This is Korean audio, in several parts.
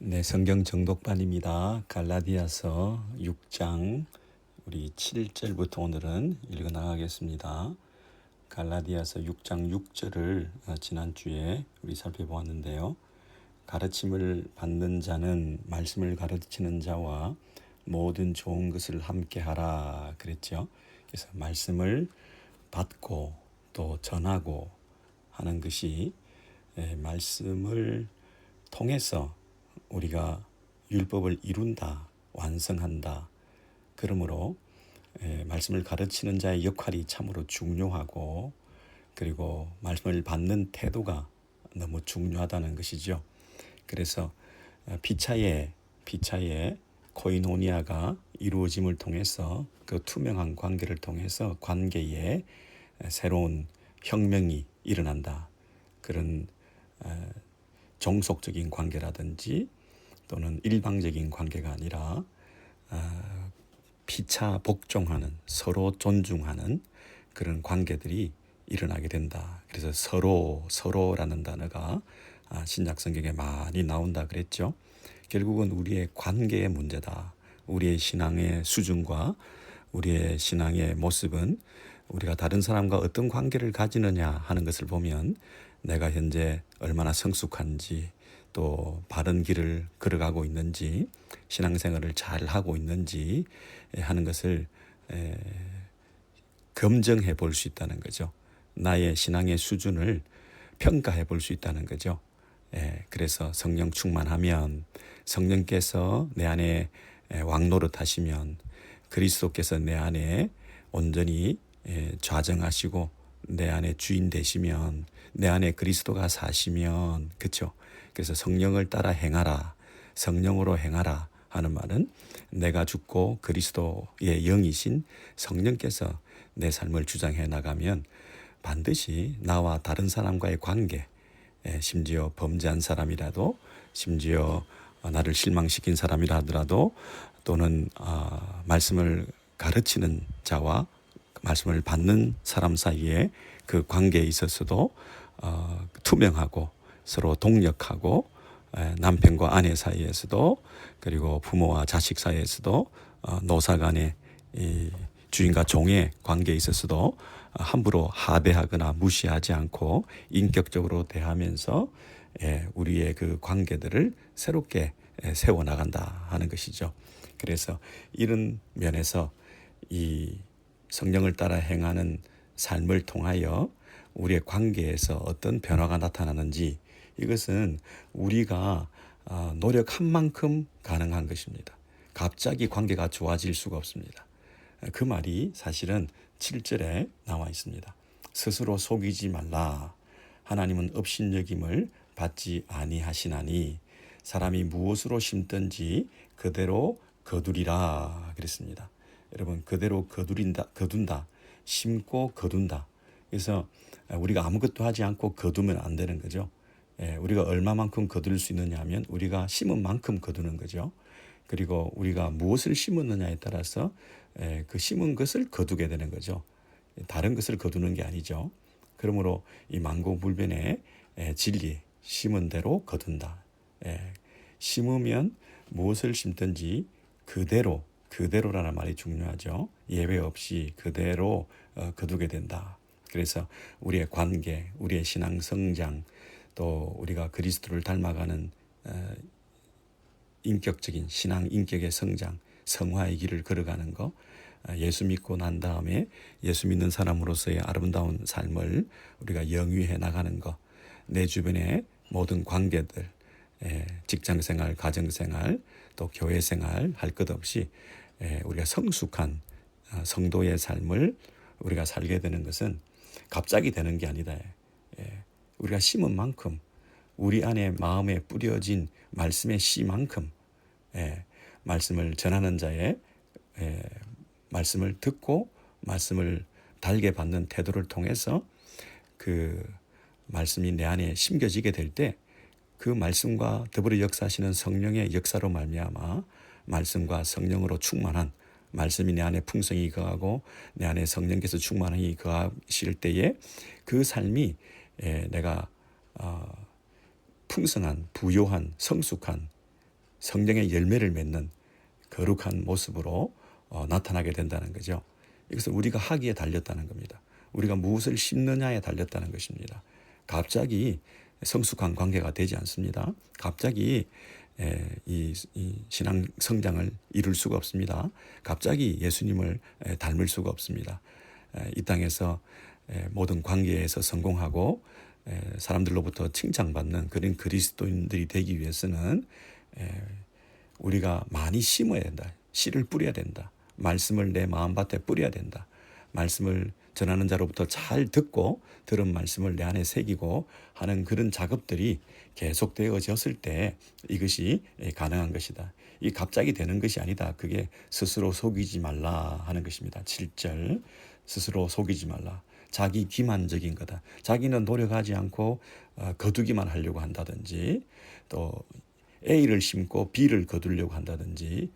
네, 성경 정독반입니다. 갈라디아서 6장 우리 7절부터 오늘은 읽어 나가겠습니다. 갈라디아서 6장 6절을 지난주에 우리 살펴보았는데요. 가르침을 받는 자는 말씀을 가르치는 자와 모든 좋은 것을 함께 하라 그랬죠. 그래서 말씀을 받고 또 전하고 하는 것이 말씀을 통해서 우리가 율법을 이룬다, 완성한다. 그러므로 말씀을 가르치는 자의 역할이 참으로 중요하고, 그리고 말씀을 받는 태도가 너무 중요하다는 것이죠. 그래서 피차의 코이노니아가 이루어짐을 통해서 그 투명한 관계를 통해서 관계에 새로운 혁명이 일어난다. 그런 종속적인 관계라든지 또는 일방적인 관계가 아니라 피차 복종하는, 서로 존중하는 그런 관계들이 일어나게 된다. 그래서 서로라는 단어가 신약 성경에 많이 나온다 그랬죠. 결국은 우리의 관계의 문제다. 우리의 신앙의 수준과 우리의 신앙의 모습은 우리가 다른 사람과 어떤 관계를 가지느냐 하는 것을 보면 내가 현재 얼마나 성숙한지, 또 바른 길을 걸어가고 있는지, 신앙생활을 잘 하고 있는지 하는 것을 검증해 볼 수 있다는 거죠. 나의 신앙의 수준을 평가해 볼 수 있다는 거죠. 그래서 성령 충만하면, 성령께서 내 안에 왕노릇 하시면, 그리스도께서 내 안에 온전히 좌정하시고 내 안에 주인 되시면, 내 안에 그리스도가 사시면, 그렇죠? 그래서 성령을 따라 행하라, 성령으로 행하라 하는 말은 내가 죽고 그리스도의 영이신 성령께서 내 삶을 주장해 나가면 반드시 나와 다른 사람과의 관계, 심지어 범죄한 사람이라도, 심지어 나를 실망시킨 사람이라 하더라도, 또는 말씀을 가르치는 자와 말씀을 받는 사람 사이에 그 관계에 있어서도 투명하고 서로 동력하고, 남편과 아내 사이에서도, 그리고 부모와 자식 사이에서도, 노사 간의 주인과 종의 관계에 있어서도 함부로 하대하거나 무시하지 않고 인격적으로 대하면서 우리의 그 관계들을 새롭게 세워나간다 하는 것이죠. 그래서 이런 면에서 이 성령을 따라 행하는 삶을 통하여 우리의 관계에서 어떤 변화가 나타나는지, 이것은 우리가 노력한 만큼 가능한 것입니다. 갑자기 관계가 좋아질 수가 없습니다. 그 말이 사실은 7절에 나와 있습니다. 스스로 속이지 말라. 하나님은 업신여김을 받지 아니하시나니 사람이 무엇으로 심든지 그대로 거두리라 그랬습니다. 여러분, 그대로 거둔다, 심고 거둔다. 그래서 우리가 아무것도 하지 않고 거두면 안 되는 거죠. 우리가 얼마만큼 거둘 수 있느냐 하면 우리가 심은 만큼 거두는 거죠. 그리고 우리가 무엇을 심었느냐에 따라서 그 심은 것을 거두게 되는 거죠. 다른 것을 거두는 게 아니죠. 그러므로 이 만고불변의 진리, 심은 대로 거둔다. 심으면 무엇을 심든지 그대로라는 말이 중요하죠. 예외 없이 그대로 거두게 된다. 그래서 우리의 관계, 우리의 신앙 성장, 또 우리가 그리스도를 닮아가는 인격적인 신앙 인격의 성장, 성화의 길을 걸어가는 거, 예수 믿고 난 다음에 예수 믿는 사람으로서의 아름다운 삶을 우리가 영위해 나가는 거, 내 주변의 모든 관계들, 직장생활, 가정생활, 또 교회생활 할 것 없이 우리가 성숙한 성도의 삶을 우리가 살게 되는 것은 갑자기 되는 게 아니다. 우리가 심은 만큼, 우리 안에 마음에 뿌려진 말씀의 씨만큼, 말씀을 전하는 자의 말씀을 듣고 말씀을 달게 받는 태도를 통해서 그 말씀이 내 안에 심겨지게 될 때, 그 말씀과 더불어 역사하시는 성령의 역사로 말미암아 말씀과 성령으로 충만한, 말씀이 내 안에 풍성히 거하고 내 안에 성령께서 충만히 거하실 때에 그 삶이 내가 풍성한, 부요한, 성숙한 성령의 열매를 맺는 거룩한 모습으로 나타나게 된다는 거죠. 이것은 우리가 하기에 달렸다는 겁니다. 우리가 무엇을 심느냐에 달렸다는 것입니다. 갑자기 성숙한 관계가 되지 않습니다. 갑자기 이 신앙 성장을 이룰 수가 없습니다. 갑자기 예수님을 닮을 수가 없습니다. 이 땅에서 모든 관계에서 성공하고 사람들로부터 칭찬받는 그런 그리스도인들이 되기 위해서는 우리가 많이 심어야 된다. 씨를 뿌려야 된다. 말씀을 내 마음밭에 뿌려야 된다. 말씀을 전하는 자로부터 잘 듣고 들은 말씀을 내 안에 새기고 하는 그런 작업들이 계속되어졌을 때 이것이 가능한 것이다. 이 갑자기 되는 것이 아니다. 그게 스스로 속이지 말라 하는 것입니다. 7절 스스로 속이지 말라. 자기 기만적인 거다. 자기는 노력하지 않고 거두기만 하려고 한다든지 또 A를 심고 B를 거두려고 한다든지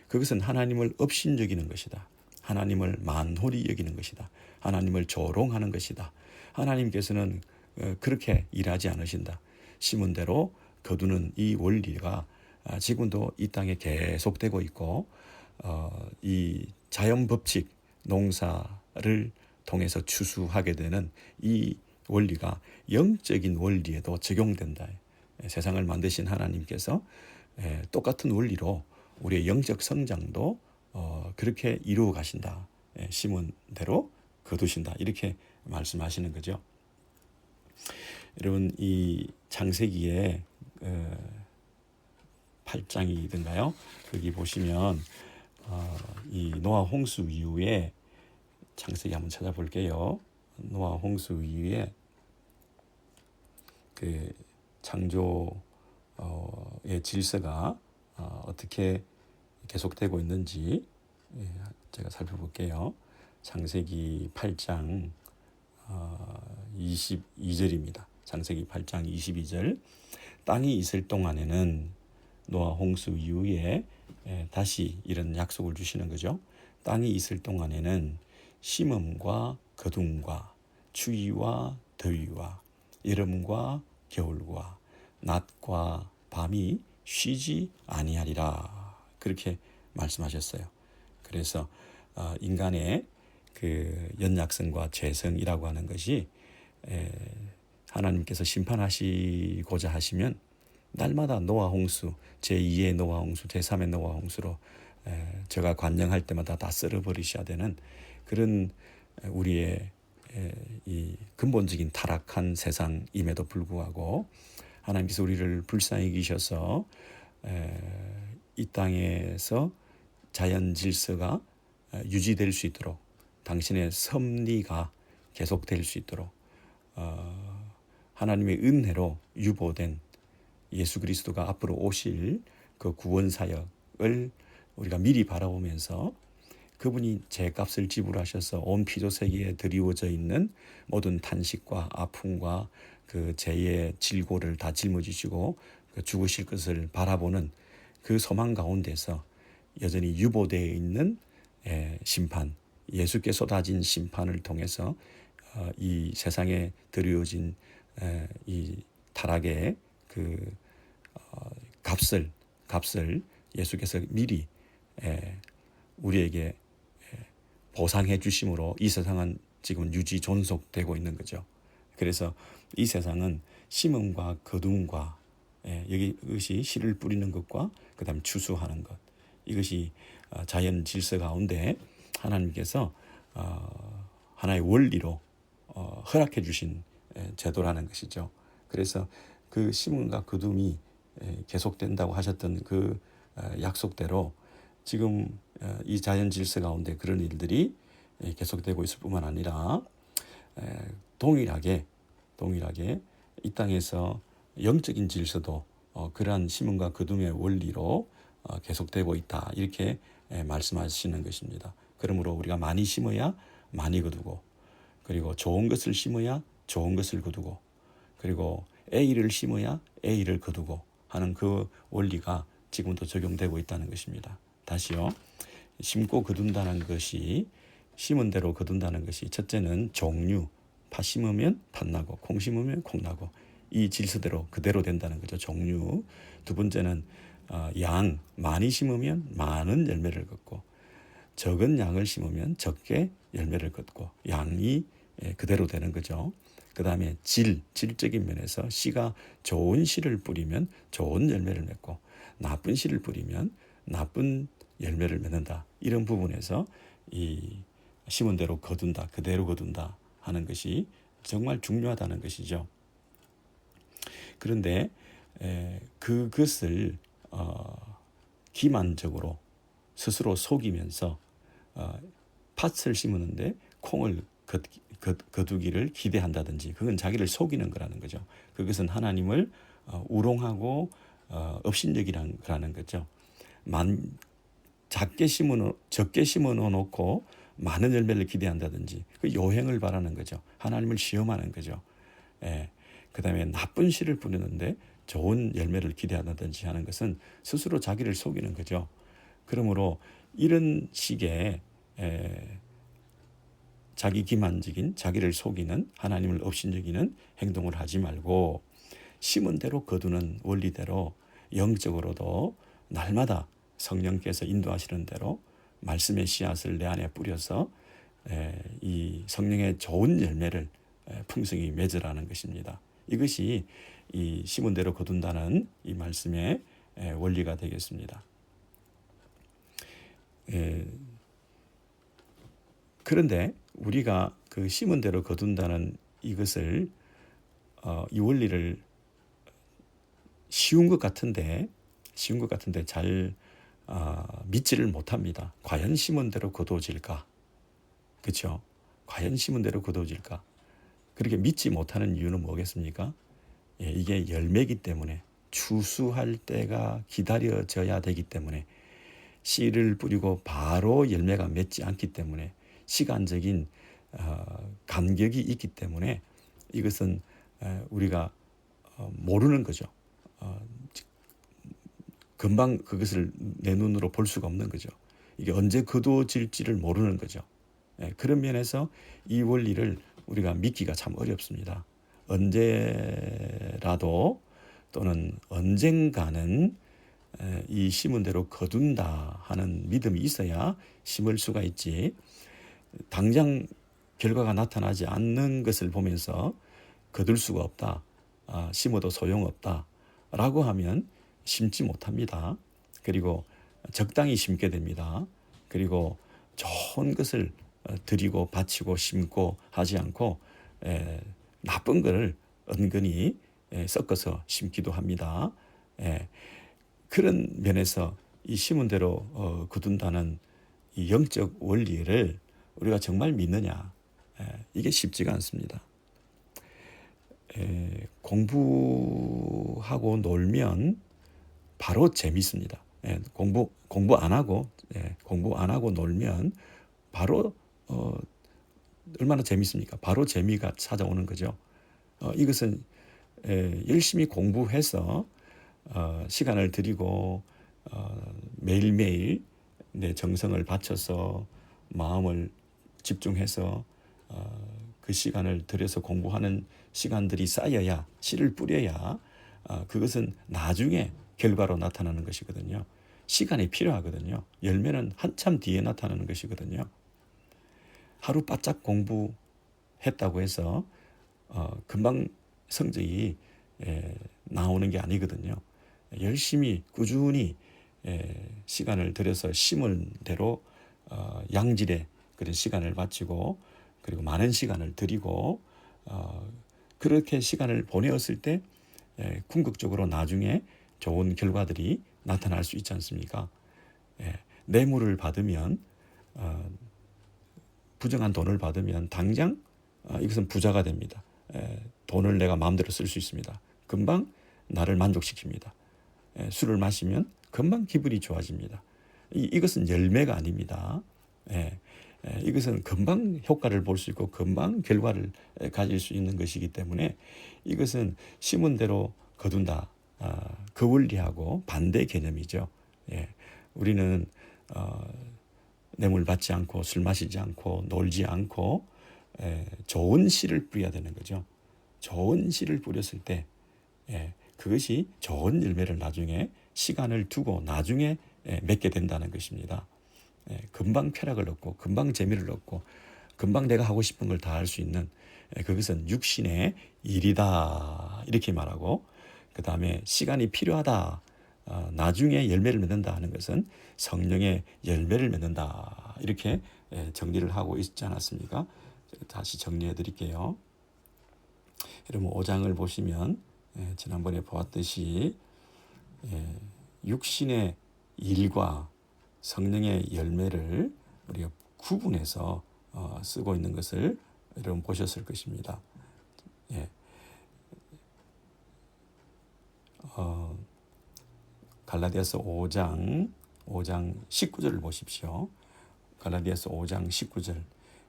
그것은 하나님을 업신여기는 것이다. 하나님을 만홀히 여기는 것이다. 하나님을 조롱하는 것이다. 하나님께서는 그렇게 일하지 않으신다. 심은 대로 거두는 이 원리가 지금도 이 땅에 계속되고 있고 이 자연법칙 농사를 통해서 추수하게 되는 이 원리가 영적인 원리에도 적용된다. 세상을 만드신 하나님께서 똑같은 원리로 우리의 영적 성장도 그렇게 이루어 가신다. 심은 대로 거두신다. 이렇게 말씀하시는 거죠. 여러분 이 창세기에 8장이든가요? 거기 보시면 이 노아 홍수 이후에 창세기 한번 찾아볼게요. 노아 홍수 이후에 그 창조의 질서가 어떻게 계속되고 있는지 제가 살펴볼게요. 창세기 8장 22절입니다. 창세기 8장 22절. 땅이 있을 동안에는 노아 홍수 이후에 다시 이런 약속을 주시는 거죠. 땅이 있을 동안에는 심음과 거둠과 추위와 더위와 여름과 겨울과 낮과 밤이 쉬지 아니하리라. 그렇게 말씀하셨어요. 그래서 인간의 그 연약성과 죄성이라고 하는 것이 하나님께서 심판하시고자 하시면 날마다 노아 홍수, 제2의 노아 홍수, 제3의 노아 홍수로 제가 관영할 때마다 다 썰어버리셔야 되는 그런 우리의 이 근본적인 타락한 세상임에도 불구하고 하나님께서 우리를 불쌍히 여기셔서 이 땅에서 자연 질서가 유지될 수 있도록 당신의 섭리가 계속될 수 있도록 하나님의 은혜로 유보된 예수 그리스도가 앞으로 오실 그 구원 사역을 우리가 미리 바라보면서 그분이 죄값을 지불하셔서 온 피조세계에 드리워져 있는 모든 탄식과 아픔과 그 죄의 질고를 다 짊어지시고 죽으실 것을 바라보는 그 소망 가운데서 여전히 유보되어 있는 심판, 예수께 쏟아진 심판을 통해서 이 세상에 드리워진 이 타락의 그 값을 예수께서 미리 우리에게 보상해 주심으로 이 세상은 지금 유지 존속되고 있는 거죠. 그래서 이 세상은 심음과 거둠과 이것이 씨를 뿌리는 것과 그 다음에 추수하는 것, 이것이 자연 질서 가운데 하나님께서 하나의 원리로 허락해 주신 제도라는 것이죠. 그래서 그 심음과 거둠이 계속된다고 하셨던 그 약속대로 지금 이 자연 질서 가운데 그런 일들이 계속되고 있을 뿐만 아니라 동일하게 이 땅에서 영적인 질서도 그러한 심음과 거둠의 원리로 계속되고 있다. 이렇게 말씀하시는 것입니다. 그러므로 우리가 많이 심어야 많이 거두고, 그리고 좋은 것을 심어야 좋은 것을 거두고, 그리고 A를 심어야 A를 거두고 하는 그 원리가 지금도 적용되고 있다는 것입니다. 다시요. 심고 거둔다는 것이, 심은 대로 거둔다는 것이 첫째는 종류, 팥 심으면 팥 나고 콩 심으면 콩 나고 이 질서대로 그대로 된다는 거죠. 종류. 두 번째는 양, 많이 심으면 많은 열매를 걷고 적은 양을 심으면 적게 열매를 걷고 양이 그대로 되는 거죠. 그 다음에 질적인 면에서 씨가 좋은 씨를 뿌리면 좋은 열매를 맺고 나쁜 씨를 뿌리면 나쁜 열매를 맺는다. 이런 부분에서 이 심은 대로 거둔다, 그대로 거둔다 하는 것이 정말 중요하다는 것이죠. 그런데 그것을 기만적으로 스스로 속이면서 팥을 심었는데 콩을 거두기를 기대한다든지 그건 자기를 속이는 거라는 거죠. 그것은 하나님을 우롱하고 업신여기라는 거죠. 적게 심어 놓고 많은 열매를 기대한다든지 그 요행을 바라는 거죠. 하나님을 시험하는 거죠. 그 다음에 나쁜 씨를 뿌리는데 좋은 열매를 기대한다든지 하는 것은 스스로 자기를 속이는 거죠. 그러므로 이런 식의 자기 기만적인 자기를 속이는 하나님을 업신여기는 행동을 하지 말고 심은 대로 거두는 원리대로 영적으로도 날마다 성령께서 인도하시는 대로 말씀의 씨앗을 내 안에 뿌려서 이 성령의 좋은 열매를 풍성히 맺으라는 것입니다. 이것이 이 심은 대로 거둔다는 이 말씀의 원리가 되겠습니다. 그런데 우리가 그 심은 대로 거둔다는 이것을 이 원리를 쉬운 것 같은데 잘 믿지를 못합니다. 과연 심은 대로 거두어질까? 그렇죠? 과연 심은 대로 거두어질까? 그렇게 믿지 못하는 이유는 뭐겠습니까? 이게 열매이기 때문에 추수할 때가 기다려져야 되기 때문에 씨를 뿌리고 바로 열매가 맺지 않기 때문에 시간적인 간격이 있기 때문에 이것은 우리가 모르는 거죠. 금방 그것을 내 눈으로 볼 수가 없는 거죠. 이게 언제 거두어질지를 모르는 거죠. 그런 면에서 이 원리를 우리가 믿기가 참 어렵습니다. 언제라도 또는 언젠가는 이 심은 대로 거둔다 하는 믿음이 있어야 심을 수가 있지, 당장 결과가 나타나지 않는 것을 보면서 거둘 수가 없다, 심어도 소용없다 라고 하면 심지 못합니다. 그리고 적당히 심게 됩니다. 그리고 좋은 것을 드리고 바치고 심고 하지 않고 나쁜 것을 은근히 섞어서 심기도 합니다. 그런 면에서 이 심은 대로 거둔다는 이 영적 원리를 우리가 정말 믿느냐, 이게 쉽지가 않습니다. 공부하고 놀면 바로 재밌습니다. 공부 안 하고 놀면 바로 얼마나 재밌습니까? 바로 재미가 찾아오는 거죠. 이것은 열심히 공부해서 시간을 들이고 매일매일 내 정성을 바쳐서 마음을 집중해서 그 시간을 들여서 공부하는 시간들이 쌓여야, 씨를 뿌려야 그것은 나중에 결과로 나타나는 것이거든요. 시간이 필요하거든요. 열매는 한참 뒤에 나타나는 것이거든요. 하루 바짝 공부했다고 해서 금방 성적이 나오는 게 아니거든요. 열심히 꾸준히 시간을 들여서 심은 대로 양질의 그런 시간을 바치고 그리고 많은 시간을 들이고 그렇게 시간을 보내었을 때 궁극적으로 나중에 좋은 결과들이 나타날 수 있지 않습니까? 뇌물을 받으면 부정한 돈을 받으면 당장 이것은 부자가 됩니다. 돈을 내가 마음대로 쓸 수 있습니다. 금방 나를 만족시킵니다. 술을 마시면 금방 기분이 좋아집니다. 이것은 열매가 아닙니다. 이것은 금방 효과를 볼 수 있고 금방 결과를 가질 수 있는 것이기 때문에 이것은 심은 대로 거둔다, 그 원리하고 반대 개념이죠. 우리는 뇌물 받지 않고 술 마시지 않고 놀지 않고 좋은 씨를 뿌려야 되는 거죠. 좋은 씨를 뿌렸을 때 그것이 좋은 열매를 나중에 시간을 두고 나중에 맺게 된다는 것입니다. 금방 쾌락을 얻고 금방 재미를 얻고 금방 내가 하고 싶은 걸 다 할 수 있는 그것은 육신의 일이다 이렇게 말하고, 그 다음에 시간이 필요하다, 나중에 열매를 맺는다 하는 것은 성령의 열매를 맺는다 이렇게 정리를 하고 있지 않았습니까? 다시 정리해 드릴게요. 여러분 5장을 보시면 지난번에 보았듯이 육신의 일과 성령의 열매를 우리가 구분해서 쓰고 있는 것을 여러분 보셨을 것입니다. 갈라디아서 5장 19절을 보십시오. 갈라디아서 5장 19절.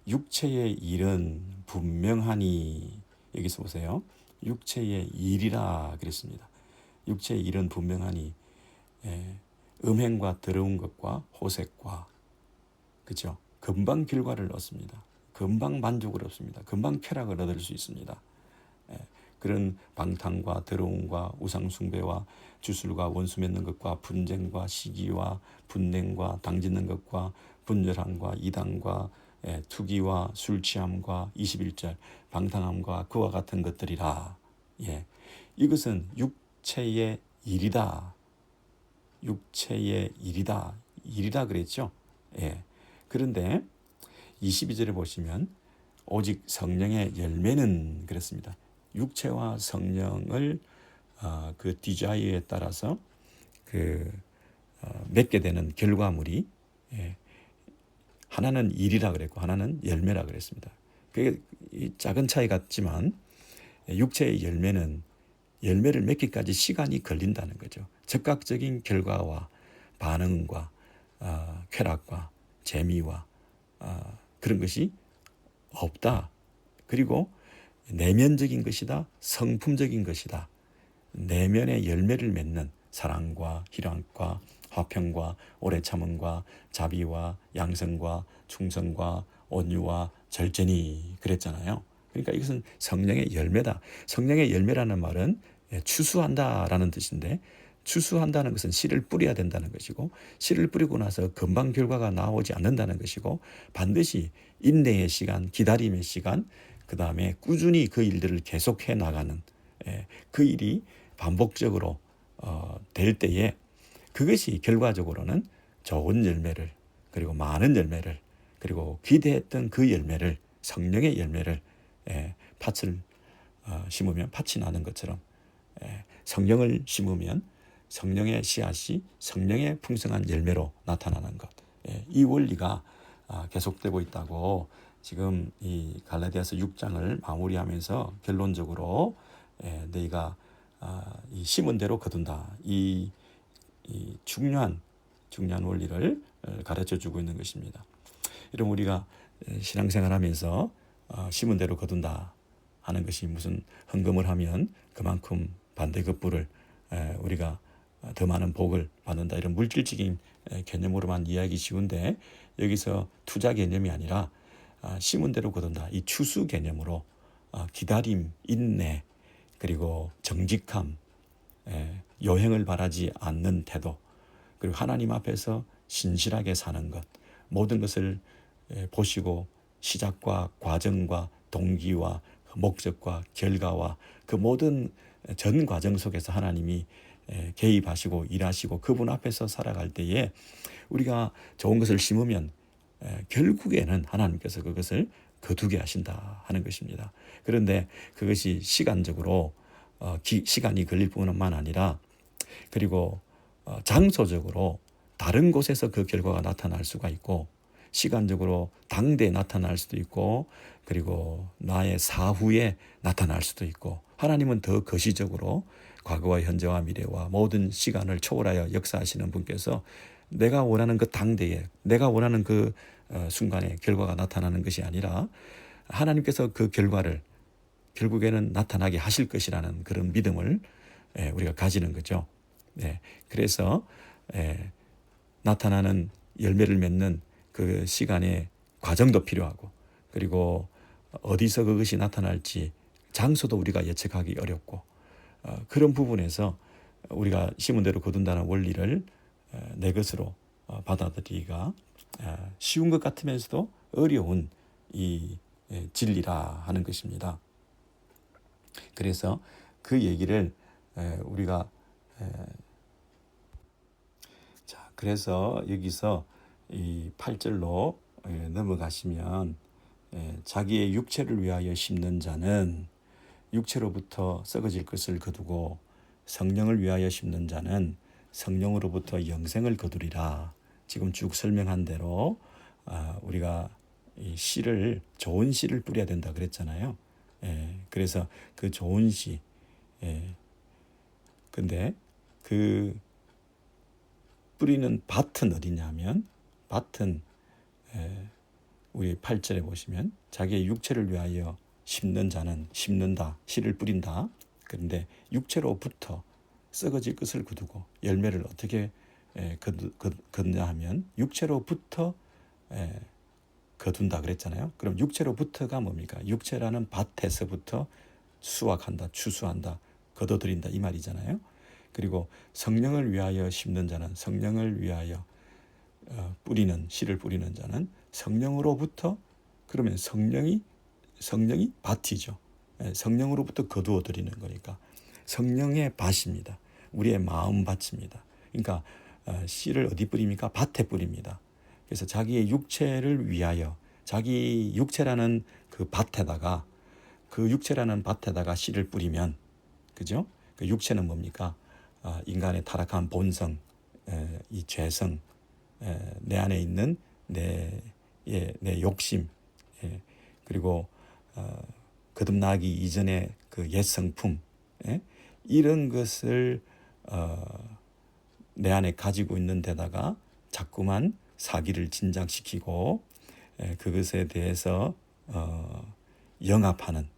육체의 일은 분명하니, 여기서 보세요. 육체의 일이라 그랬습니다. 육체의 일은 분명하니, 음행과 더러운 것과 호색과, 그죠? 금방 결과를 얻습니다. 금방 만족을 얻습니다. 금방 쾌락을 얻을 수 있습니다. 그런 방탕과 더러움과 우상숭배와 주술과 원수 맺는 것과 분쟁과 시기와 분냉과 당짓는 것과 분열함과 이단과 투기와 술취함과 21절 방탕함과 그와 같은 것들이라. 이것은 육체의 일이다. 육체의 일이다 그랬죠. 그런데 22절에 보시면 오직 성령의 열매는 그랬습니다. 육체와 성령을 그 디자이어에 따라서 맺게 되는 결과물이 하나는 일이라 그랬고 하나는 열매라 그랬습니다. 그게 작은 차이 같지만 육체의 열매는 열매를 맺기까지 시간이 걸린다는 거죠. 즉각적인 결과와 반응과 쾌락과 재미와 그런 것이 없다. 그리고 내면적인 것이다. 성품적인 것이다. 내면의 열매를 맺는 사랑과 희락과 화평과 오래 참음과 자비와 양성과 충성과 온유와 절제니 그랬잖아요. 그러니까 이것은 성령의 열매다. 성령의 열매라는 말은 추수한다라는 뜻인데, 추수한다는 것은 씨를 뿌려야 된다는 것이고, 씨를 뿌리고 나서 금방 결과가 나오지 않는다는 것이고, 반드시 인내의 시간, 기다림의 시간, 그 다음에 꾸준히 그 일들을 계속해 나가는 그 일이 반복적으로 될 때에 그것이 결과적으로는 좋은 열매를, 그리고 많은 열매를, 그리고 기대했던 그 열매를, 성령의 열매를, 팥을 심으면 팥이 나는 것처럼 성령을 심으면 성령의 씨앗이 성령의 풍성한 열매로 나타나는 것, 이 원리가 계속되고 있다고 지금 이 갈라디아서 6장을 마무리하면서 결론적으로 너희가 이 심은 대로 거둔다, 이 중요한 원리를 가르쳐주고 있는 것입니다. 이런 우리가 신앙생활하면서 심은 대로 거둔다 하는 것이 무슨 헌금을 하면 그만큼 반대급부를 우리가 더 많은 복을 받는다, 이런 물질적인 개념으로만 이해하기 쉬운데, 여기서 투자 개념이 아니라 심은 대로 거둔다, 이 추수 개념으로 기다림, 인내, 그리고 정직함, 요행을 바라지 않는 태도, 그리고 하나님 앞에서 신실하게 사는 것, 모든 것을 보시고 시작과 과정과 동기와 목적과 결과와 그 모든 전 과정 속에서 하나님이 개입하시고 일하시고 그분 앞에서 살아갈 때에 우리가 좋은 것을 심으면 결국에는 하나님께서 그것을 거두게 하신다 하는 것입니다. 그런데 그것이 시간적으로 시간이 걸릴 뿐만 아니라, 그리고 장소적으로 다른 곳에서 그 결과가 나타날 수가 있고, 시간적으로 당대에 나타날 수도 있고, 그리고 나의 사후에 나타날 수도 있고, 하나님은 더 거시적으로 과거와 현재와 미래와 모든 시간을 초월하여 역사하시는 분께서 내가 원하는 그 당대에, 내가 원하는 그 순간에 결과가 나타나는 것이 아니라 하나님께서 그 결과를 결국에는 나타나게 하실 것이라는 그런 믿음을 우리가 가지는 거죠. 그래서 나타나는 열매를 맺는 그 시간의 과정도 필요하고, 그리고 어디서 그것이 나타날지 장소도 우리가 예측하기 어렵고, 그런 부분에서 우리가 심은 대로 거둔다는 원리를 내 것으로 받아들이기가 쉬운 것 같으면서도 어려운 이 진리라 하는 것입니다. 그래서 그 얘기를 우리가 자, 그래서 여기서 이 8절로 넘어가시면 자기의 육체를 위하여 심는 자는 육체로부터 썩어질 것을 거두고 성령을 위하여 심는 자는 성령으로부터 영생을 거두리라. 지금 쭉 설명한 대로 우리가 이 씨를 좋은 씨를 뿌려야 된다 그랬잖아요. 그래서 그 좋은 씨, 근데 그 뿌리는 밭은 어디냐면 밭은 우리 8절에 보시면 자기의 육체를 위하여 심는 자는 심는다, 씨를 뿌린다. 그런데 육체로부터 썩어질 것을 거두고 열매를 어떻게 거두냐 하면 육체로부터 거둔다 그랬잖아요. 그럼 육체로부터가 뭡니까? 육체라는 밭에서부터 수확한다, 추수한다, 거둬들인다 이 말이잖아요. 그리고 성령을 위하여 심는 자는 성령을 위하여 뿌리는 씨를 뿌리는 자는 성령으로부터 그러면 성령이 밭이죠. 성령으로부터 거두어 드리는 거니까 성령의 밭입니다. 우리의 마음 밭입니다. 그러니까 씨를 어디 뿌립니까? 밭에 뿌립니다. 그래서 자기의 육체를 위하여 자기 육체라는 그 밭에다가 씨를 뿌리면 그죠? 그 육체는 뭡니까? 인간의 타락한 본성, 이 죄성, 내 안에 있는 내 욕심, 그리고 거듭나기 이전의 그 옛 성품, 이런 것을 내 안에 가지고 있는 데다가 자꾸만 사기를 진작시키고 그것에 대해서 영합하는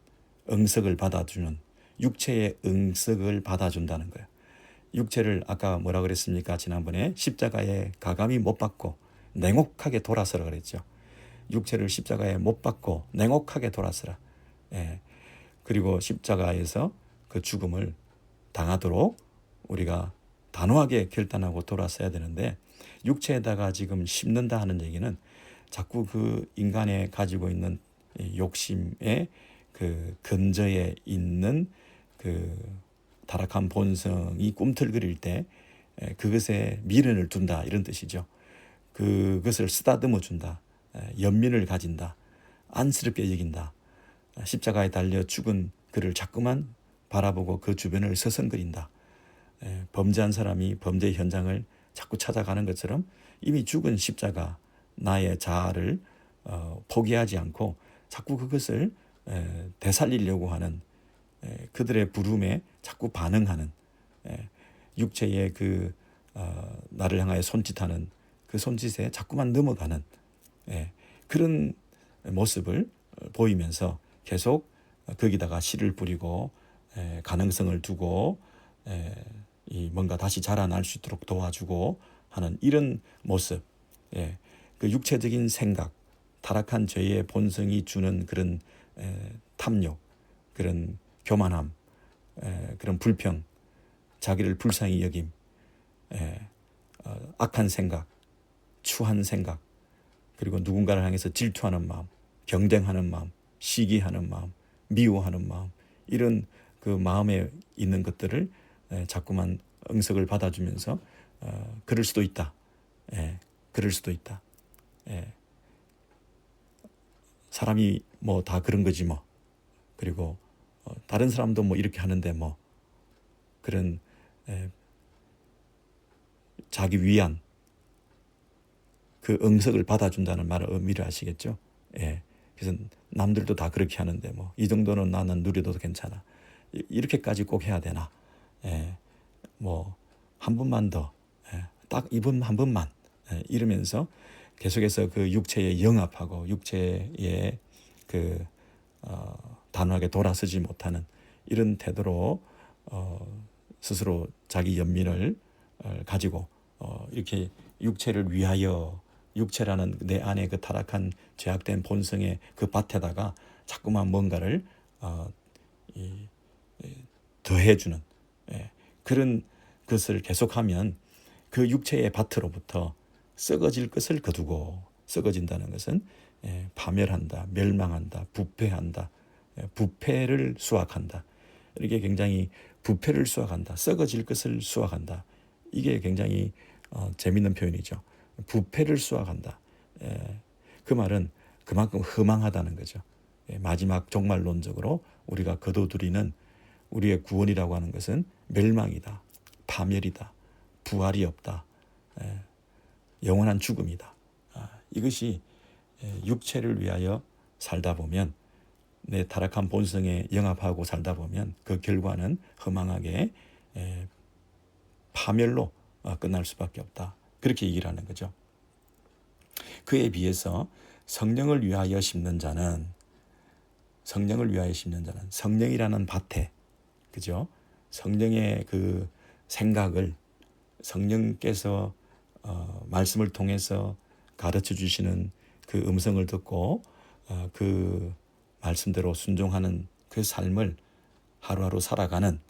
응석을 받아주는 육체의 응석을 받아준다는 거예요. 육체를 아까 뭐라 그랬습니까? 지난번에 십자가에 가감히 못 박고 냉혹하게 돌아서라 그랬죠. 육체를 십자가에 못 박고 냉혹하게 돌아서라. 그리고 십자가에서 그 죽음을 당하도록 우리가 단호하게 결단하고 돌아서야 되는데 육체에다가 지금 심는다 하는 얘기는 자꾸 그 인간에 가지고 있는 욕심의 그 근저에 있는 그 타락한 본성이 꿈틀거릴 때 그것에 미련을 둔다 이런 뜻이죠. 그것을 쓰다듬어 준다. 연민을 가진다. 안쓰럽게 여긴다. 십자가에 달려 죽은 그를 자꾸만 바라보고 그 주변을 서성거린다. 범죄한 사람이 범죄 현장을 자꾸 찾아가는 것처럼 이미 죽은 십자가 나의 자아를 포기하지 않고 자꾸 그것을 되살리려고 하는 그들의 부름에 자꾸 반응하는 육체의 그 나를 향하여 손짓하는 그 손짓에 자꾸만 넘어가는 그런 모습을 보이면서 계속 거기다가 씨를 뿌리고 가능성을 두고 이 뭔가 다시 자라날 수 있도록 도와주고 하는 이런 모습, 그 육체적인 생각, 타락한 죄의 본성이 주는 그런 탐욕, 그런 교만함, 그런 불평, 자기를 불쌍히 여김, 악한 생각, 추한 생각, 그리고 누군가를 향해서 질투하는 마음, 경쟁하는 마음, 시기하는 마음, 미워하는 마음, 이런 그 마음에 있는 것들을 자꾸만 응석을 받아주면서 그럴 수도 있다. 그럴 수도 있다. 사람이 뭐 다 그런 거지 뭐. 그리고 다른 사람도 뭐 이렇게 하는데 뭐 그런 자기 위안 그 응석을 받아준다는 말의 의미를 아시겠죠? 그래서 남들도 다 그렇게 하는데 뭐 이 정도는 나는 누려도 괜찮아. 이렇게까지 꼭 해야 되나? 뭐 한 번만 더, 딱 이번 한 번만 이러면서 계속해서 그 육체에 영합하고 육체에 그 단호하게 돌아서지 못하는 이런 태도로 스스로 자기 연민을 가지고 이렇게 육체를 위하여 육체라는 내 안에 그 타락한 죄악된 본성의 그 밭에다가 자꾸만 뭔가를 더해주는 그런 것을 계속하면 그 육체의 밭으로부터 썩어질 것을 거두고, 썩어진다는 것은 파멸한다, 멸망한다, 부패한다, 부패를 수확한다. 이렇게 굉장히 부패를 수확한다, 썩어질 것을 수확한다. 이게 굉장히 재밌는 표현이죠. 부패를 수확한다. 그 말은 그만큼 허망하다는 거죠. 마지막 종말론적으로 우리가 거둬들이는 우리의 구원이라고 하는 것은 멸망이다, 파멸이다, 부활이 없다, 영원한 죽음이다. 이것이 육체를 위하여 살다 보면, 내 타락한 본성에 영합하고 살다 보면 그 결과는 허망하게 파멸로 끝날 수밖에 없다. 그렇게 얘기를 하는 거죠. 그에 비해서 성령을 위하여 심는 자는 성령이라는 밭에, 그죠? 성령의 그 생각을, 성령께서 말씀을 통해서 가르쳐 주시는 그 음성을 듣고 그 말씀대로 순종하는 그 삶을 하루하루 살아가는,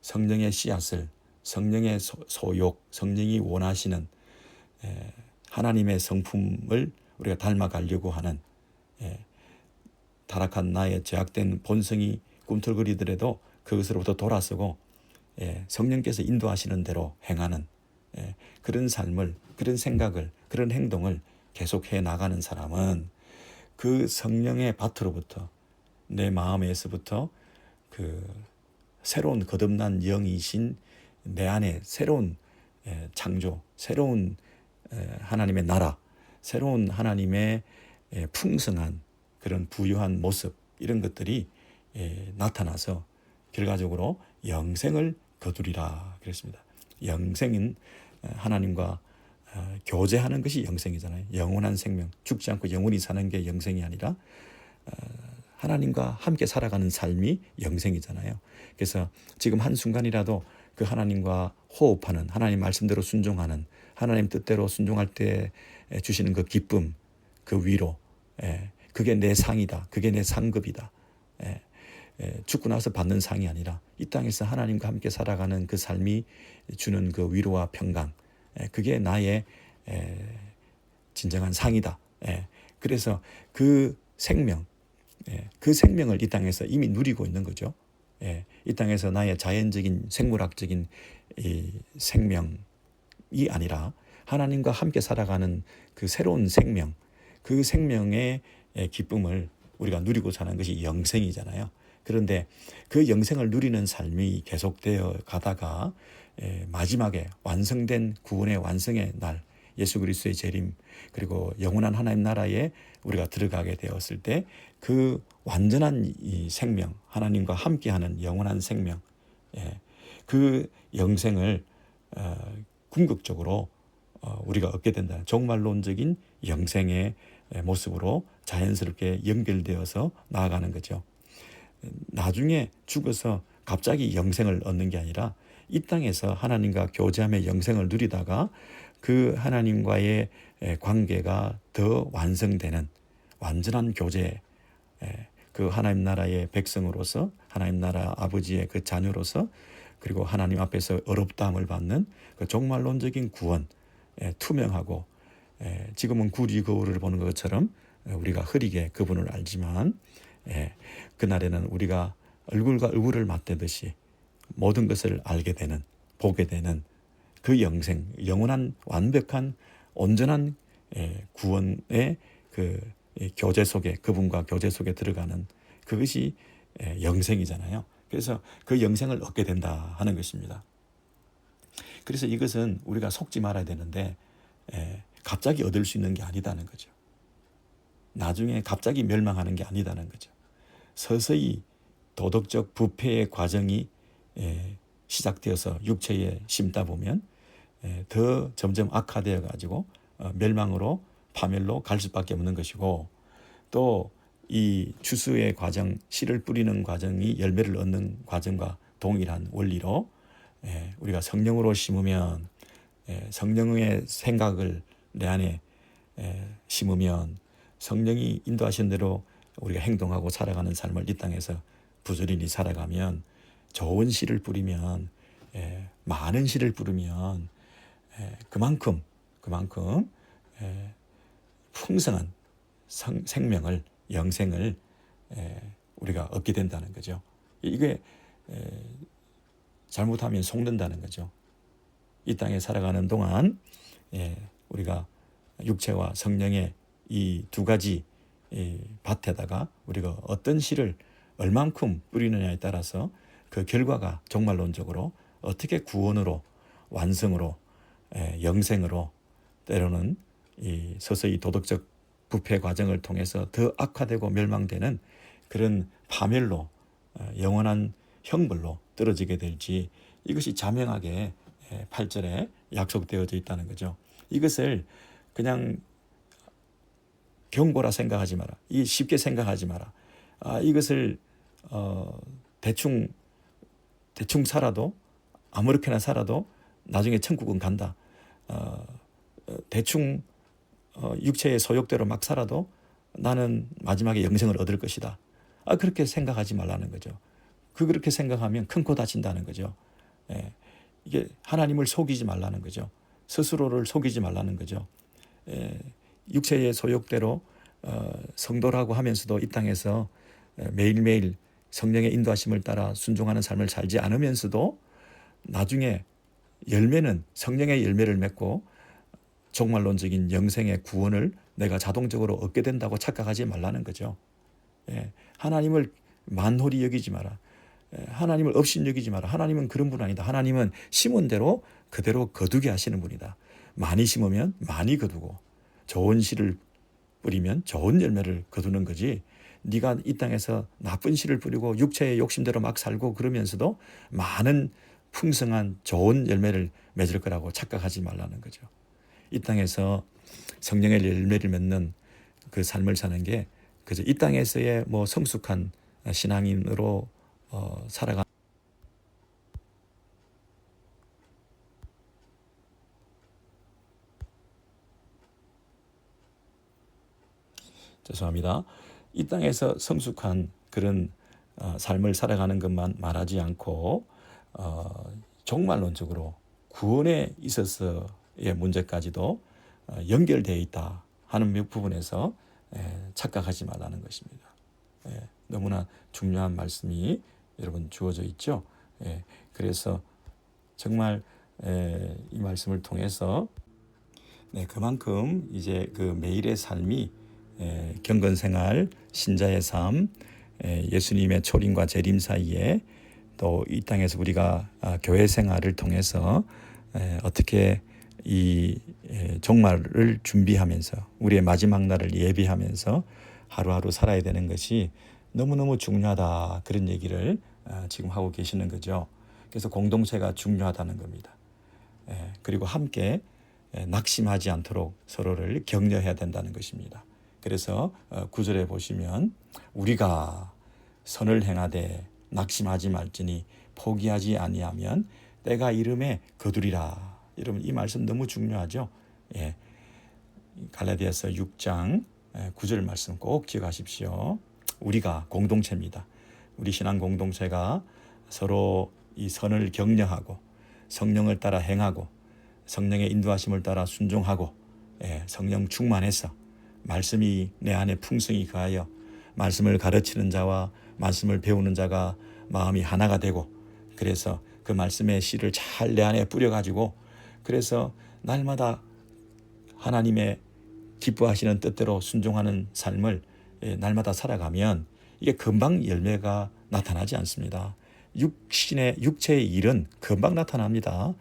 성령의 씨앗을, 성령의 소욕, 성령이 원하시는 하나님의 성품을 우리가 닮아가려고 하는, 타락한 나의 죄악된 본성이 꿈틀거리더라도 그것으로부터 돌아서고 성령께서 인도하시는 대로 행하는 그런 삶을, 그런 생각을, 그런 행동을 계속해 나가는 사람은 그 성령의 밭으로부터, 내 마음에서부터 그 새로운 거듭난 영이신 내 안에 새로운 창조, 새로운 하나님의 나라, 새로운 하나님의 풍성한 그런 부유한 모습, 이런 것들이 나타나서 결과적으로 영생을 거두리라 그랬습니다. 영생은 하나님과 교제하는 것이 영생이잖아요. 영원한 생명, 죽지 않고 영원히 사는 게 영생이 아니라 하나님과 함께 살아가는 삶이 영생이잖아요. 그래서 지금 한순간이라도 그 하나님과 호흡하는, 하나님 말씀대로 순종하는, 하나님 뜻대로 순종할 때 주시는 그 기쁨, 그 위로, 그게 내 상이다, 그게 내 상급이다. 죽고 나서 받는 상이 아니라 이 땅에서 하나님과 함께 살아가는 그 삶이 주는 그 위로와 평강, 그게 나의 진정한 상이다. 그래서 그 생명, 그 생명을 이 땅에서 이미 누리고 있는 거죠. 이 땅에서 나의 자연적인 생물학적인 이 생명이 아니라 하나님과 함께 살아가는 그 새로운 생명, 그 생명의 기쁨을 우리가 누리고 사는 것이 영생이잖아요. 그런데 그 영생을 누리는 삶이 계속되어 가다가 마지막에 완성된 구원의 완성의 날, 예수 그리스도의 재림, 그리고 영원한 하나님 나라에 우리가 들어가게 되었을 때 그 완전한 이 생명, 하나님과 함께하는 영원한 생명, 그 영생을 궁극적으로 우리가 얻게 된다는 종말론적인 영생의 모습으로 자연스럽게 연결되어서 나아가는 거죠. 나중에 죽어서 갑자기 영생을 얻는 게 아니라 이 땅에서 하나님과 교제하며 영생을 누리다가 그 하나님과의 관계가 더 완성되는 완전한 교제, 그 하나님 나라의 백성으로서, 하나님 나라 아버지의 그 자녀로서, 그리고 하나님 앞에서 어렵다함을 받는 그 종말론적인 구원, 투명하고 지금은 굴이 거울을 보는 것처럼 우리가 흐리게 그분을 알지만 그날에는 우리가 얼굴과 얼굴을 맞대듯이 모든 것을 알게 되는, 보게 되는 그 영생, 영원한 완벽한 온전한 구원의 그 교제 속에, 그분과 교제 속에 들어가는 그것이 영생이잖아요. 그래서 그 영생을 얻게 된다 하는 것입니다. 그래서 이것은 우리가 속지 말아야 되는데 갑자기 얻을 수 있는 게 아니다는 거죠. 나중에 갑자기 멸망하는 게 아니다는 거죠. 서서히 도덕적 부패의 과정이 시작되어서 육체에 심다 보면 더 점점 악화되어 가지고 멸망으로, 파멸로 갈 수밖에 없는 것이고, 또 이 추수의 과정, 씨를 뿌리는 과정이 열매를 얻는 과정과 동일한 원리로 우리가 성령으로 심으면, 성령의 생각을 내 안에 심으면 성령이 인도하신 대로 우리가 행동하고 살아가는 삶을 이 땅에서 부지런히 살아가면 좋은 씨를 뿌리면 많은 씨를 뿌리면 그만큼 풍성한 생명을 영생을 우리가 얻게 된다는 거죠. 이게 잘못하면 속는다는 거죠. 이 땅에 살아가는 동안 우리가 육체와 성령의 이 두 가지 밭에다가 우리가 어떤 씨를 얼만큼 뿌리느냐에 따라서 그 결과가 종말론적으로 어떻게 구원으로 완성으로 영생으로 때로는 서서히 도덕적 부패 과정을 통해서 더 악화되고 멸망되는 그런 파멸로 영원한 형벌로 떨어지게 될지 이것이 자명하게 8절에 약속되어져 있다는 거죠. 이것을 그냥 경고라 생각하지 마라. 이 쉽게 생각하지 마라. 이것을 대충 살아도 아무렇게나 살아도 나중에 천국은 간다. 대충 육체의 소욕대로 막 살아도 나는 마지막에 영생을 얻을 것이다. 그렇게 생각하지 말라는 거죠. 그렇게 생각하면 큰 코 다친다는 거죠. 이게 하나님을 속이지 말라는 거죠. 스스로를 속이지 말라는 거죠. 육체의 소욕대로 성도라고 하면서도 이 땅에서 매일매일 성령의 인도하심을 따라 순종하는 삶을 살지 않으면서도 나중에 열매는 성령의 열매를 맺고 종말론적인 영생의 구원을 내가 자동적으로 얻게 된다고 착각하지 말라는 거죠. 하나님을 만홀히 여기지 마라. 하나님을 없인 여기지 마라. 하나님은 그런 분 아니다. 하나님은 심은 대로 그대로 거두게 하시는 분이다. 많이 심으면 많이 거두고 좋은 씨를 뿌리면 좋은 열매를 거두는 거지, 네가 이 땅에서 나쁜 씨를 뿌리고 육체의 욕심대로 막 살고 그러면서도 많은 풍성한 좋은 열매를 맺을 거라고 착각하지 말라는 거죠. 이 땅에서 성령의 열매를 맺는 그 삶을 사는 게 그저 이 땅에서의 뭐 성숙한 신앙인으로 살아가. 죄송합니다. 이 땅에서 성숙한 그런 삶을 살아가는 것만 말하지 않고 종말론적으로 구원에 있어서의 문제까지도 연결되어 있다 하는 몇 부분에서 착각하지 말라는 것입니다. 너무나 중요한 말씀이 여러분 주어져 있죠. 그래서 정말 이 말씀을 통해서 그만큼 이제 그 매일의 삶이 경건생활, 신자의 삶, 예수님의 초림과 재림 사이에 또 이 땅에서 우리가 교회 생활을 통해서 어떻게 이 종말을 준비하면서 우리의 마지막 날을 예비하면서 하루하루 살아야 되는 것이 너무너무 중요하다, 그런 얘기를 지금 하고 계시는 거죠. 그래서 공동체가 중요하다는 겁니다. 그리고 함께 낙심하지 않도록 서로를 격려해야 된다는 것입니다. 그래서 9절에 보시면 우리가 선을 행하되 낙심하지 말지니 포기하지 아니하면 때가 이름에 거두리라. 여러분 이 말씀 너무 중요하죠. 갈라디아서 6장 9절 말씀 꼭 기억하십시오. 우리가 공동체입니다. 우리 신앙 공동체가 서로 이 선을 격려하고 성령을 따라 행하고 성령의 인도하심을 따라 순종하고 성령 충만해서 말씀이 내 안에 풍성히 가하여 말씀을 가르치는 자와 말씀을 배우는 자가 마음이 하나가 되고, 그래서 그 말씀의 씨를 잘 내 안에 뿌려가지고 그래서 날마다 하나님의 기뻐하시는 뜻대로 순종하는 삶을 날마다 살아가면 이게 금방 열매가 나타나지 않습니다. 육체의 일은 금방 나타납니다.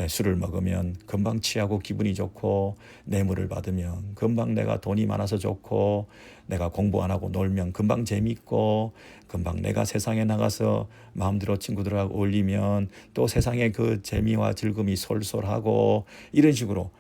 술을 먹으면 금방 취하고 기분이 좋고, 뇌물을 받으면 금방 내가 돈이 많아서 좋고, 내가 공부 안 하고 놀면 금방 재밌고, 금방 내가 세상에 나가서 마음대로 친구들하고 어울리면 또 세상에 그 재미와 즐거움이 솔솔하고, 이런 식으로.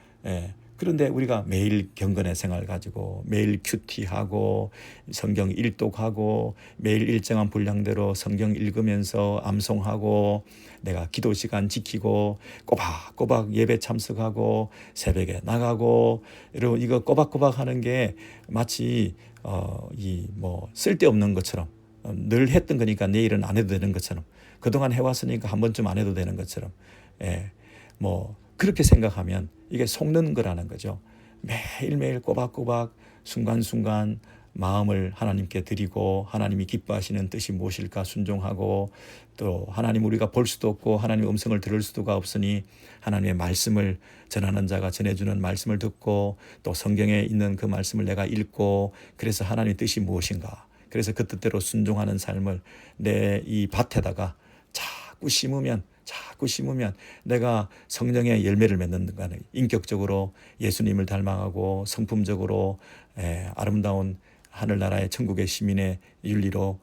그런데 우리가 매일 경건의 생활 가지고 매일 큐티하고 성경 일독하고 매일 일정한 분량대로 성경 읽으면서 암송하고 내가 기도 시간 지키고 꼬박꼬박 예배 참석하고 새벽에 나가고, 여러분 이거 꼬박꼬박 하는 게 마치 이 뭐 쓸데없는 것처럼 늘 했던 거니까 내일은 안 해도 되는 것처럼 그동안 해왔으니까 한 번쯤 안 해도 되는 것처럼 뭐 그렇게 생각하면 이게 속는 거라는 거죠. 매일매일 꼬박꼬박 순간순간 마음을 하나님께 드리고 하나님이 기뻐하시는 뜻이 무엇일까 순종하고 또 하나님 우리가 볼 수도 없고 하나님의 음성을 들을 수가 없으니 하나님의 말씀을 전하는 자가 전해주는 말씀을 듣고 또 성경에 있는 그 말씀을 내가 읽고 그래서 하나님의 뜻이 무엇인가 그래서 그 뜻대로 순종하는 삶을 내 이 밭에다가 자꾸 심으면 내가 성령의 열매를 맺는 거는 인격적으로 예수님을 닮아가고 성품적으로 아름다운 하늘나라의 천국의 시민의 윤리로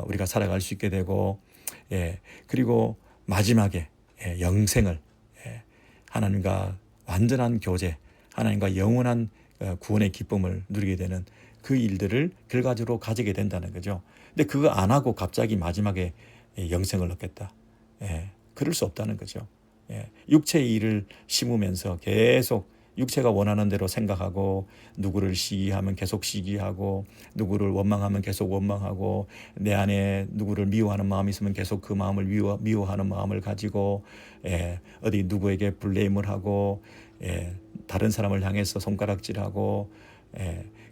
우리가 살아갈 수 있게 되고 그리고 마지막에 영생을 하나님과 완전한 교제 하나님과 영원한 구원의 기쁨을 누리게 되는 그 일들을 결과적으로 가지게 된다는 거죠. 근데 그거 안 하고 갑자기 마지막에 영생을 얻겠다. 그럴 수 없다는 거죠. 육체의 일을 심으면서 계속 육체가 원하는 대로 생각하고 누구를 시기하면 계속 시기하고 누구를 원망하면 계속 원망하고 내 안에 누구를 미워하는 마음이 있으면 계속 그 마음을 미워하는 마음을 가지고 어디 누구에게 블레임을 하고 다른 사람을 향해서 손가락질하고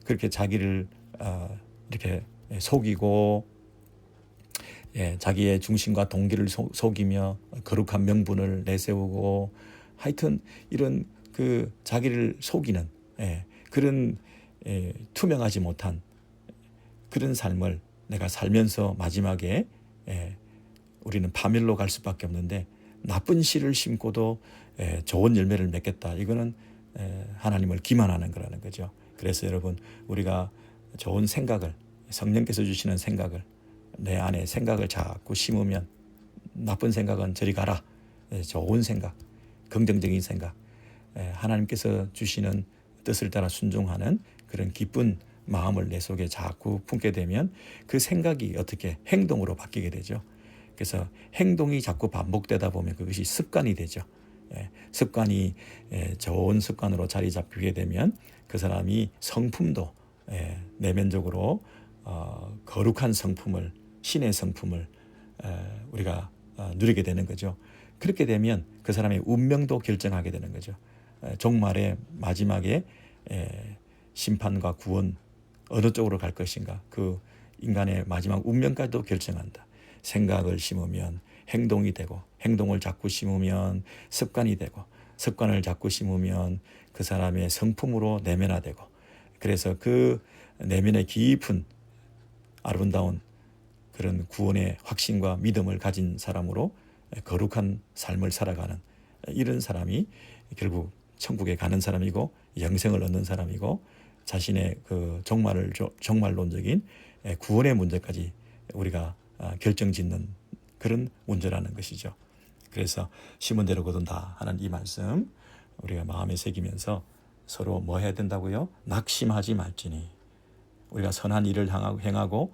그렇게 자기를 이렇게 속이고 자기의 중심과 동기를 속이며 거룩한 명분을 내세우고 하여튼 이런 그 자기를 속이는 그런 투명하지 못한 그런 삶을 내가 살면서 마지막에 우리는 파멸로 갈 수밖에 없는데 나쁜 씨를 심고도 좋은 열매를 맺겠다. 이거는 하나님을 기만하는 거라는 거죠. 그래서 여러분 우리가 좋은 생각을 성령께서 주시는 생각을 내 안에 생각을 자꾸 심으면 나쁜 생각은 저리 가라. 좋은 생각, 긍정적인 생각, 하나님께서 주시는 뜻을 따라 순종하는 그런 기쁜 마음을 내 속에 자꾸 품게 되면 그 생각이 어떻게 행동으로 바뀌게 되죠. 그래서 행동이 자꾸 반복되다 보면 그것이 습관이 되죠. 습관이 좋은 습관으로 자리 잡히게 되면 그 사람이 성품도 내면적으로 거룩한 성품을 신의 성품을 우리가 누리게 되는 거죠. 그렇게 되면 그 사람의 운명도 결정하게 되는 거죠. 종말의 마지막에 심판과 구원 어느 쪽으로 갈 것인가 그 인간의 마지막 운명까지도 결정한다. 생각을 심으면 행동이 되고 행동을 자꾸 심으면 습관이 되고 습관을 자꾸 심으면 그 사람의 성품으로 내면화되고 그래서 그 내면의 깊은 아름다운 그런 구원의 확신과 믿음을 가진 사람으로 거룩한 삶을 살아가는 이런 사람이 결국 천국에 가는 사람이고 영생을 얻는 사람이고 자신의 그 종말론적인 구원의 문제까지 우리가 결정짓는 그런 문제라는 것이죠. 그래서 심은 대로 거둔다 하는 이 말씀 우리가 마음에 새기면서 서로 뭐 해야 된다고요? 낙심하지 말지니 우리가 선한 일을 행하고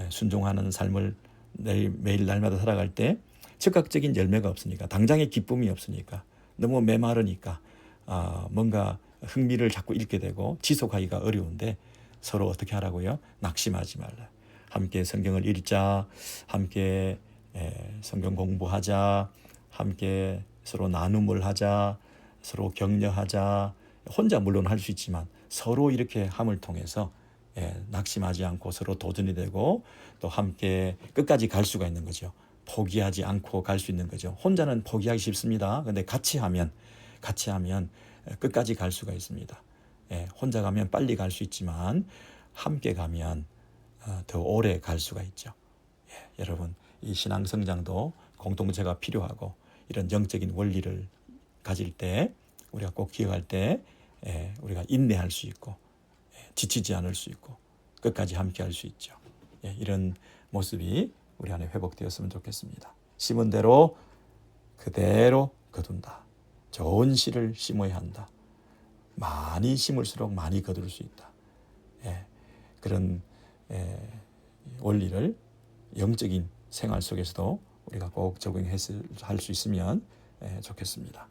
순종하는 삶을 매일 날마다 살아갈 때 즉각적인 열매가 없으니까 당장의 기쁨이 없으니까 너무 메마르니까 뭔가 흥미를 자꾸 잃게 되고 지속하기가 어려운데 서로 어떻게 하라고요? 낙심하지 말라. 함께 성경을 읽자. 함께 성경 공부하자. 함께 서로 나눔을 하자. 서로 격려하자. 혼자 물론 할 수 있지만 서로 이렇게 함을 통해서 낙심하지 않고 서로 도전이 되고 또 함께 끝까지 갈 수가 있는 거죠. 포기하지 않고 갈 수 있는 거죠. 혼자는 포기하기 쉽습니다. 근데 같이 하면 끝까지 갈 수가 있습니다. 혼자 가면 빨리 갈 수 있지만 함께 가면 더 오래 갈 수가 있죠. 여러분 이 신앙 성장도 공동체가 필요하고 이런 영적인 원리를 가질 때 우리가 꼭 기억할 때 우리가 인내할 수 있고 지치지 않을 수 있고 끝까지 함께 할 수 있죠. 이런 모습이 우리 안에 회복되었으면 좋겠습니다. 심은 대로 그대로 거둔다. 좋은 씨를 심어야 한다. 많이 심을수록 많이 거둘 수 있다. 그런 원리를 영적인 생활 속에서도 우리가 꼭 적용할 수 있으면 좋겠습니다.